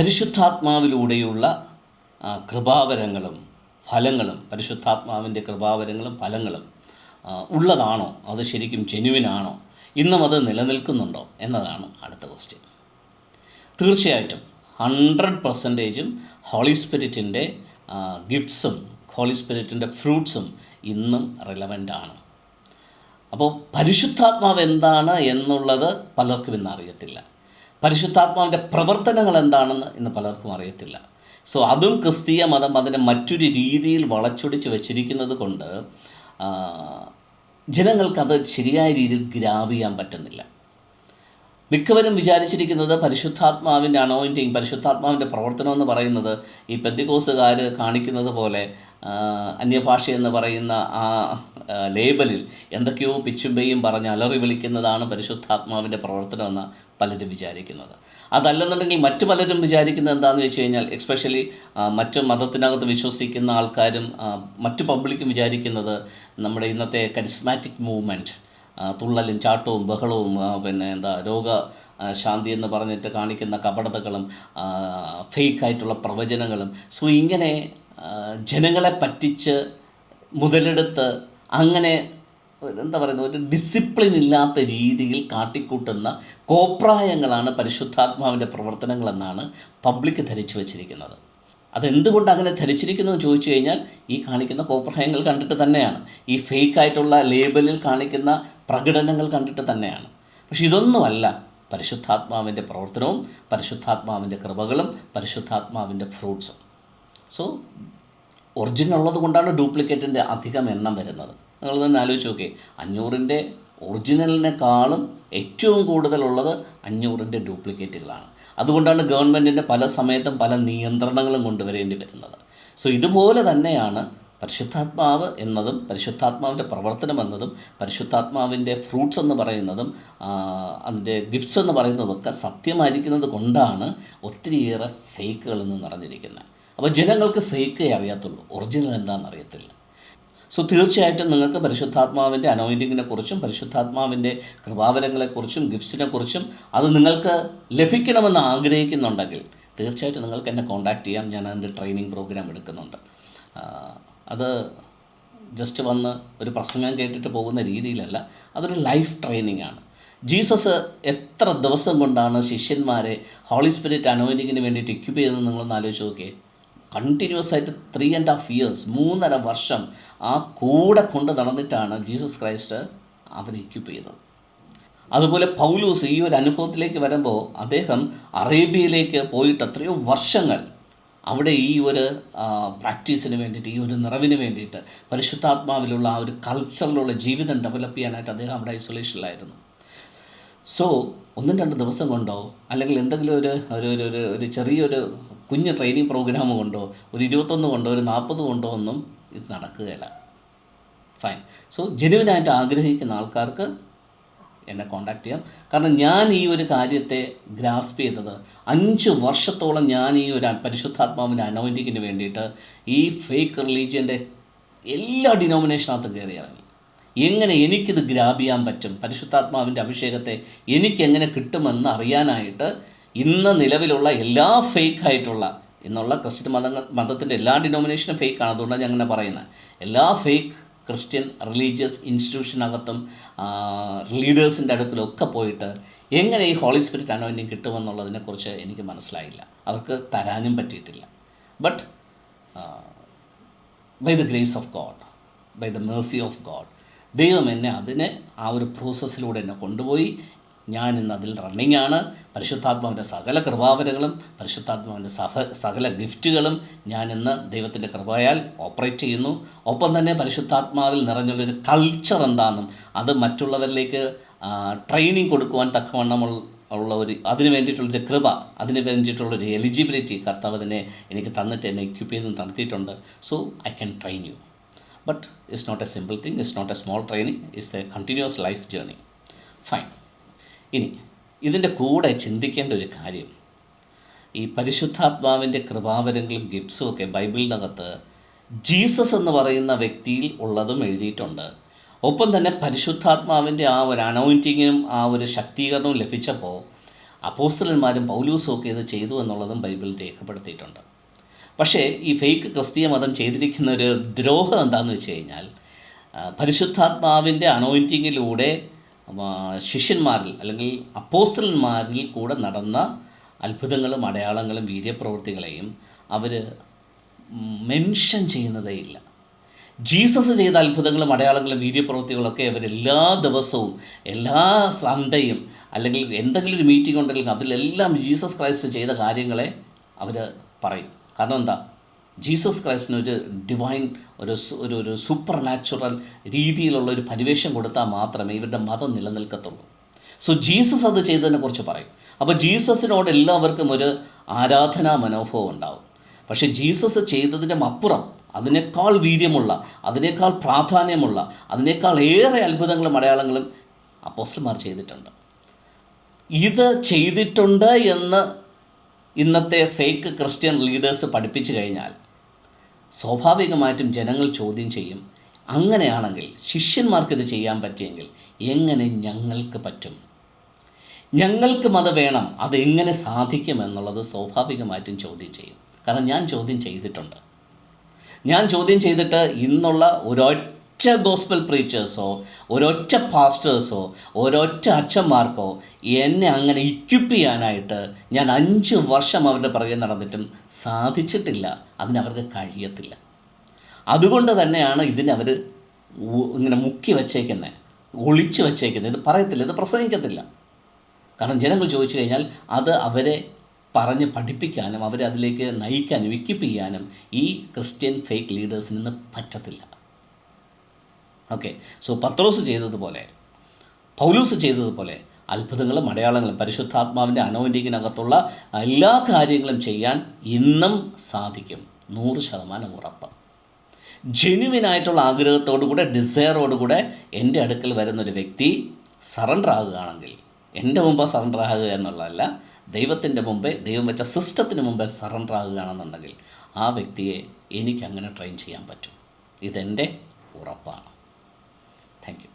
പരിശുദ്ധാത്മാവിലൂടെയുള്ള കൃപാവരങ്ങളും ഫലങ്ങളും, പരിശുദ്ധാത്മാവിൻ്റെ കൃപാവരങ്ങളും ഫലങ്ങളും ഉള്ളതാണോ, അത് ശരിക്കും ജെന്യുവിനാണോ, ഇന്നും അത് നിലനിൽക്കുന്നുണ്ടോ എന്നതാണ് അടുത്ത ക്വസ്റ്റ്യൻ. തീർച്ചയായിട്ടും 100% ഹോളി സ്പിരിറ്റിൻ്റെ ഗിഫ്റ്റ്സും ഹോളി സ്പിരിറ്റിൻ്റെ ഫ്രൂട്ട്സും ഇന്നും റിലവൻ്റ് ആണ്. അപ്പോൾ പരിശുദ്ധാത്മാവ് എന്താണ് എന്നുള്ളത് പലർക്കും ഇന്ന് അറിയത്തില്ല. പരിശുദ്ധാത്മാവിൻ്റെ പ്രവർത്തനങ്ങൾ എന്താണെന്ന് ഇന്ന് പലർക്കും അറിയത്തില്ല. സോ അതും ക്രിസ്തീയ മതം അതിനെ മറ്റൊരു രീതിയിൽ വളച്ചൊടിച്ച് വച്ചിരിക്കുന്നത് കൊണ്ട് ജനങ്ങൾക്കത് ശരിയായ രീതിയിൽ ഗ്രാബ് ചെയ്യാൻ പറ്റുന്നില്ല. മിക്കവരും വിചാരിച്ചിരിക്കുന്നത് പരിശുദ്ധാത്മാവിൻ്റെ അനോയിൻറ്റിങ്, പരിശുദ്ധാത്മാവിൻ്റെ പ്രവർത്തനം എന്ന് പറയുന്നത് ഈ പെന്തിക്കോസുകാർ കാണിക്കുന്നത് പോലെ അന്യഭാഷ എന്ന് പറയുന്ന ആ ലേബലിൽ എന്തൊക്കെയോ പിച്ചുമ്പയും പറഞ്ഞ് അലറി വിളിക്കുന്നതാണ് പരിശുദ്ധാത്മാവിൻ്റെ പ്രവർത്തനമെന്ന് പലരും വിചാരിക്കുന്നത്. അതല്ലെന്നുണ്ടെങ്കിൽ മറ്റു പലരും വിചാരിക്കുന്നത് എന്താണെന്ന് വെച്ച് കഴിഞ്ഞാൽ, എക്സ്പെഷ്യലി മറ്റു മതത്തിനകത്ത് വിശ്വസിക്കുന്ന ആൾക്കാരും മറ്റു പബ്ലിക്കും വിചാരിക്കുന്നത് നമ്മുടെ ഇന്നത്തെ കരിസ്മാറ്റിക് മൂവ്മെൻറ്റ്, തുള്ളലും ചാട്ടവും ബഹളവും രോഗ ശാന്തി എന്ന് പറഞ്ഞിട്ട് കാണിക്കുന്ന കപടതകളും ഫേക്കായിട്ടുള്ള പ്രവചനങ്ങളും, സോ ഇങ്ങനെ ജനങ്ങളെ പറ്റിച്ച് മുതലെടുത്ത് അങ്ങനെ ഒരു ഡിസിപ്ലിൻ ഇല്ലാത്ത രീതിയിൽ കാട്ടിക്കൂട്ടുന്ന കോപ്രായങ്ങളാണ് പരിശുദ്ധാത്മാവിൻ്റെ പ്രവർത്തനങ്ങളെന്നാണ് പബ്ലിക് ധരിച്ചു വച്ചിരിക്കുന്നത്. അതെന്തുകൊണ്ട് അങ്ങനെ ധരിച്ചിരിക്കുന്നതെന്ന് ചോദിച്ചു കഴിഞ്ഞാൽ, ഈ കാണിക്കുന്ന കോപ്രായങ്ങൾ കണ്ടിട്ട് തന്നെയാണ്, ഈ ഫേക്കായിട്ടുള്ള ലേബലിൽ കാണിക്കുന്ന പ്രകടനങ്ങൾ കണ്ടിട്ട് തന്നെയാണ്. പക്ഷെ ഇതൊന്നുമല്ല പരിശുദ്ധാത്മാവിൻ്റെ പ്രവർത്തനവും പരിശുദ്ധാത്മാവിൻ്റെ കൃപകളും പരിശുദ്ധാത്മാവിൻ്റെ ഫ്രൂട്ട്സും. സോ ഒറിജിനൽ ഉള്ളത് കൊണ്ടാണ് ഡ്യൂപ്ലിക്കേറ്റിൻ്റെ അധികം എണ്ണം വരുന്നത്. നിങ്ങൾ തന്നെ ആലോചിച്ച് നോക്കേ, 500-ൻ്റെ ഒറിജിനലിനേക്കാളും ഏറ്റവും കൂടുതലുള്ളത് 500-ൻ്റെ ഡ്യൂപ്ലിക്കേറ്റുകളാണ്. അതുകൊണ്ടാണ് ഗവൺമെൻറ്റിൻ്റെ പല സമയത്തും പല നിയന്ത്രണങ്ങളും കൊണ്ടുവരേണ്ടി വരുന്നത്. സോ ഇതുപോലെ തന്നെയാണ് പരിശുദ്ധാത്മാവ് എന്നതും പരിശുദ്ധാത്മാവിൻ്റെ പ്രവർത്തനം എന്നതും പരിശുദ്ധാത്മാവിൻ്റെ ഫ്രൂട്ട്സ് എന്ന് പറയുന്നതും അതിൻ്റെ ഗിഫ്റ്റ്സ് എന്ന് പറയുന്നതൊക്കെ സത്യമായിരിക്കുന്നത് കൊണ്ടാണ് ഒത്തിരിയേറെ ഫേക്കുകളിൽ നിന്ന് നിറഞ്ഞിരിക്കുന്നത്. അപ്പോൾ ജനങ്ങൾക്ക് ഫേക്കേ അറിയത്തുള്ളൂ, ഒറിജിനൽ എന്താണെന്ന് അറിയത്തില്ല. സോ തീർച്ചയായിട്ടും നിങ്ങൾക്ക് പരിശുദ്ധാത്മാവിൻ്റെ അനോയിൻറ്റിങ്ങിനെ കുറിച്ചും പരിശുദ്ധാത്മാവിൻ്റെ കൃപാവരങ്ങളെക്കുറിച്ചും ഗിഫ്റ്റ്സിനെക്കുറിച്ചും അത് നിങ്ങൾക്ക് ലഭിക്കണമെന്ന് ആഗ്രഹിക്കുന്നുണ്ടെങ്കിൽ തീർച്ചയായിട്ടും നിങ്ങൾക്ക് എന്നെ കോൺടാക്റ്റ് ചെയ്യാം. ഞാൻ അതിൻ്റെ ട്രെയിനിങ് പ്രോഗ്രാം എടുക്കുന്നുണ്ട്. അത് ജസ്റ്റ് വന്ന് ഒരു പ്രസംഗം കേട്ടിട്ട് പോകുന്ന രീതിയിലല്ല, അതൊരു ലൈഫ് ട്രെയിനിങ് ആണ്. ജീസസ് എത്ര ദിവസം കൊണ്ടാണ് ശിഷ്യന്മാരെ ഹോളി സ്പിരിറ്റ് അനോയിൻറ്റിങ്ങിന് വേണ്ടിയിട്ട് എക്യുപ്പ് ചെയ്തതെന്ന് നിങ്ങളൊന്ന് ആലോചിച്ച് നോക്കിയേ. കണ്ടിന്യൂസ് ആയിട്ട് 3.5 years 3.5 വർഷം ആ കൂടെ കൊണ്ട് നടന്നിട്ടാണ് ജീസസ് ക്രൈസ്റ്റ് അവനെ എക്യുപ്പ് ചെയ്തത്. അതുപോലെ പൗലോസ് ഈ ഒരു അനുഭവത്തിലേക്ക് വരുമ്പോൾ അദ്ദേഹം അറേബ്യയിലേക്ക് പോയിട്ട് എത്രയോ വർഷങ്ങൾ അവിടെ ഈ ഒരു പ്രാക്ടീസിന് വേണ്ടിയിട്ട്, ഈ ഒരു നിറവിന് വേണ്ടിയിട്ട്, പരിശുദ്ധാത്മാവിലുള്ള ആ ഒരു കൾച്ചറിലുള്ള ജീവിതം ഡെവലപ്പ് ചെയ്യാനായിട്ട് അദ്ദേഹം അവിടെ ഐസൊലേഷനിലായിരുന്നു. സോ 1-2 ദിവസം കൊണ്ടോ അല്ലെങ്കിൽ എന്തെങ്കിലും ഒരു ചെറിയൊരു കുഞ്ഞ് ട്രെയിനിങ് പ്രോഗ്രാം കൊണ്ടോ, ഒരു 21 കൊണ്ടോ ഒരു 40 കൊണ്ടോ ഒന്നും ഇത് നടക്കുകയില്ല. ഫൈൻ. സോ ജെന്യുവിനായിട്ട് ആഗ്രഹിക്കുന്ന ആൾക്കാർക്ക് എന്നെ കോൺടാക്റ്റ് ചെയ്യാം. കാരണം ഞാൻ ഈ ഒരു കാര്യത്തെ ഗ്രാസ്പ് ചെയ്തത് 5 വർഷത്തോളം ഞാൻ ഈ ഒരു പരിശുദ്ധാത്മാവിൻ്റെ അനോയിൻറ്റിങ്ങിന് വേണ്ടിയിട്ട് ഈ ഫേക്ക് റിലീജിയൻ്റെ എല്ലാ ഡിനോമിനേഷനകത്തും കയറി ഇറങ്ങി. എങ്ങനെ എനിക്കിത് ഗ്രാബ് ചെയ്യാൻ പറ്റും, പരിശുദ്ധാത്മാവിൻ്റെ അഭിഷേകത്തെ എനിക്കെങ്ങനെ കിട്ടുമെന്ന് അറിയാനായിട്ട് ഇന്ന് നിലവിലുള്ള എല്ലാ ഫേക്കായിട്ടുള്ള ഇന്നുള്ള ക്രിസ്ത്യൻ മതത്തിൻ്റെ എല്ലാ ഡിനോമിനേഷനും ഫേക്കാണ്. അതുകൊണ്ടാണ് ഞാൻ അങ്ങനെ പറയുന്നത്. എല്ലാ ഫേക്ക് ക്രിസ്ത്യൻ റിലീജിയസ് ഇൻസ്റ്റിറ്റ്യൂഷനകത്തും ലീഡേഴ്സിൻ്റെ അടുക്കലൊക്കെ പോയിട്ട് എങ്ങനെ ഈ ഹോളി സ്പിരിറ്റ് അനോയിൻറ്റിങ് കിട്ടുമെന്നുള്ളതിനെക്കുറിച്ച് എനിക്ക് മനസ്സിലായില്ല, അവർക്ക് തരാനും പറ്റിയിട്ടില്ല. But by the grace of God, by the mercy of God, ദൈവം എന്നെ അതിനെ ആ ഒരു പ്രോസസ്സിലൂടെ എന്നെ കൊണ്ടുപോയി. ഞാൻ ഇന്ന് അതിൽ റണ്ണിങ് ആണ്. പരിശുദ്ധാത്മാവിൻ്റെ സകല കൃപാവരങ്ങളും പരിശുദ്ധാത്മാവിൻ്റെ സകല ഗിഫ്റ്റുകളും ഞാൻ ഇന്ന് ദൈവത്തിൻ്റെ കൃപയാൽ ഓപ്പറേറ്റ് ചെയ്യുന്നു. ഒപ്പം തന്നെ പരിശുദ്ധാത്മാവിൽ നിറഞ്ഞുള്ളൊരു കൾച്ചർ എന്താണെന്നും അത് മറ്റുള്ളവരിലേക്ക് ട്രെയിനിങ് കൊടുക്കുവാൻ തക്കവണ്ണം ഉള്ള അതിന് വേണ്ടിയിട്ടുള്ളൊരു കൃപ, അതിന് വേണ്ടിയിട്ടുള്ളൊരു എലിജിബിലിറ്റി കർത്താവ് അതിനെ എനിക്ക് തന്നിട്ട് എന്നെ എക്യുപ്പ് ചെയ്ത് നടത്തിയിട്ടുണ്ട്. So I can train you. But it's not a simple thing, it's not a small training, it's a continuous life journey. Fine. ഇനി ഇതിൻ്റെ കൂടെ ചിന്തിക്കേണ്ട ഒരു കാര്യം, ഈ പരിശുദ്ധാത്മാവിൻ്റെ കൃപാവരങ്ങളും ഗിഫ്റ്റ്സും ഒക്കെ ബൈബിളിനകത്ത് ജീസസ് എന്ന് പറയുന്ന വ്യക്തിയിൽ ഉള്ളതും എഴുതിയിട്ടുണ്ട്. ഒപ്പം തന്നെ പരിശുദ്ധാത്മാവിൻ്റെ ആ ഒരു അനോയിൻറ്റിങ്ങും ആ ഒരു ശക്തീകരണവും ലഭിച്ചപ്പോൾ അപ്പോസ്തലന്മാരും പൗലൂസും ഒക്കെ ഇത് ചെയ്തു എന്നുള്ളതും ബൈബിളിൽ രേഖപ്പെടുത്തിയിട്ടുണ്ട്. പക്ഷേ ഈ ഫേക്ക് ക്രിസ്തീയ മതം ചെയ്തിരിക്കുന്ന ഒരു ദ്രോഹം എന്താണെന്ന് വെച്ച് കഴിഞ്ഞാൽ, പരിശുദ്ധാത്മാവിൻ്റെ അനോയിൻറ്റിങ്ങിലൂടെ ശിഷ്യന്മാരിൽ അല്ലെങ്കിൽ അപ്പോസ്തലന്മാരിൽ കൂടെ നടന്ന അത്ഭുതങ്ങളും അടയാളങ്ങളും വീര്യപ്രവൃത്തികളെയും അവർ മെൻഷൻ ചെയ്യുന്നതേയില്ല. ജീസസ് ചെയ്ത അത്ഭുതങ്ങളും അടയാളങ്ങളും വീര്യപ്രവൃത്തികളൊക്കെ അവർ എല്ലാ ദിവസവും എല്ലാ സൺഡേയും അല്ലെങ്കിൽ എന്തെങ്കിലും ഒരു മീറ്റിംഗ് ഉണ്ടെങ്കിൽ അതിലെല്ലാം ജീസസ് ക്രൈസ്റ്റ് ചെയ്ത കാര്യങ്ങളെ അവർ പറയും. കാരണം എന്താ? ജീസസ് ക്രൈസ്റ്റിന് ഒരു ഡിവൈൻ ഒരു സൂപ്പർ നാച്ചുറൽ രീതിയിലുള്ള ഒരു പരിവേഷം കൊടുത്താൽ മാത്രമേ ഇവരുടെ മതം നിലനിൽക്കത്തുള്ളൂ. സോ ജീസസ് അത് ചെയ്തതിനെക്കുറിച്ച് പറയും. അപ്പോൾ ജീസസിനോട് എല്ലാവർക്കും ഒരു ആരാധനാ മനോഭാവം ഉണ്ടാവും. പക്ഷേ ജീസസ് ചെയ്തതിനും അപ്പുറം അതിനേക്കാൾ വീര്യമുള്ള, അതിനേക്കാൾ പ്രാധാന്യമുള്ള, അതിനേക്കാൾ ഏറെ അത്ഭുതങ്ങളും അടയാളങ്ങളും അപ്പോസ്തലന്മാർ ചെയ്തിട്ടുണ്ട്. ഇത് ചെയ്തിട്ടുണ്ട് എന്ന് ഇന്നത്തെ ഫേക്ക് ക്രിസ്ത്യൻ ലീഡേഴ്സ് പഠിപ്പിച്ചു കഴിഞ്ഞാൽ സ്വാഭാവികമായിട്ടും ജനങ്ങൾ ചോദ്യം ചെയ്യും, അങ്ങനെയാണെങ്കിൽ ശിഷ്യന്മാർക്കിത് ചെയ്യാൻ പറ്റിയെങ്കിൽ എങ്ങനെ ഞങ്ങൾക്ക് പറ്റും? ഞങ്ങൾക്കും അത് വേണം, അതെങ്ങനെ സാധിക്കുമെന്നുള്ളത് സ്വാഭാവികമായിട്ടും ചോദ്യം ചെയ്യും. കാരണം ഞാൻ ചോദ്യം ചെയ്തിട്ടുണ്ട്. ഞാൻ ചോദ്യം ചെയ്തിട്ട് ഇന്നുള്ള ഒരൊറ്റ ഗോസ്പൽ പ്രീച്ചേഴ്സോ ഒരൊറ്റ പാസ്റ്റേഴ്സോ ഒരൊറ്റ അച്ഛന്മാർക്കോ എന്നെ അങ്ങനെ ഇക്വിപ്പ് ചെയ്യാനായിട്ട് ഞാൻ 5 വർഷം അവരുടെ പുറകെ നടന്നിട്ടും സാധിച്ചിട്ടില്ല. അതിനവർക്ക് കഴിയത്തില്ല. അതുകൊണ്ട് തന്നെയാണ് ഇതിനവർ ഇങ്ങനെ മുക്കി വച്ചേക്കുന്നത്, ഒളിച്ചു വച്ചേക്കുന്നത്. ഇത് പറയത്തില്ല, ഇത് പ്രസംഗിക്കത്തില്ല. കാരണം ജനങ്ങൾ ചോദിച്ചു കഴിഞ്ഞാൽ അത് അവരെ പറഞ്ഞ് പഠിപ്പിക്കാനും അവരെ അതിലേക്ക് നയിക്കാനും ഇക്വിപ്പ് ചെയ്യാനും ഈ ക്രിസ്ത്യൻ ഫേക്ക് ലീഡേഴ്സിന് നിന്ന് പറ്റത്തില്ല. ഓക്കെ. സോ പത്രോസ് ചെയ്തതുപോലെ, പൗലൂസ് ചെയ്തതുപോലെ അത്ഭുതങ്ങളും അടയാളങ്ങളും പരിശുദ്ധാത്മാവിൻ്റെ അനോയിൻറ്റിങ്ങിനകത്തുള്ള എല്ലാ കാര്യങ്ങളും ചെയ്യാൻ ഇന്നും സാധിക്കും. 100% ഉറപ്പ്. ജെന്യുവിനായിട്ടുള്ള ആഗ്രഹത്തോടുകൂടെ, ഡിസയറോടുകൂടെ എൻ്റെ അടുക്കൽ വരുന്നൊരു വ്യക്തി സറണ്ടർ ആകുകയാണെങ്കിൽ, എൻ്റെ മുമ്പ് സറണ്ടർ ആകുക എന്നുള്ളതല്ല, ദൈവത്തിൻ്റെ മുമ്പേ, ദൈവം വെച്ച സിസ്റ്റത്തിന് മുമ്പേ സറണ്ടർ ആകുകയാണെന്നുണ്ടെങ്കിൽ ആ വ്യക്തിയെ എനിക്കങ്ങനെ ട്രെയിൻ ചെയ്യാൻ പറ്റും. ഇതെൻ്റെ ഉറപ്പാണ്. Thank you.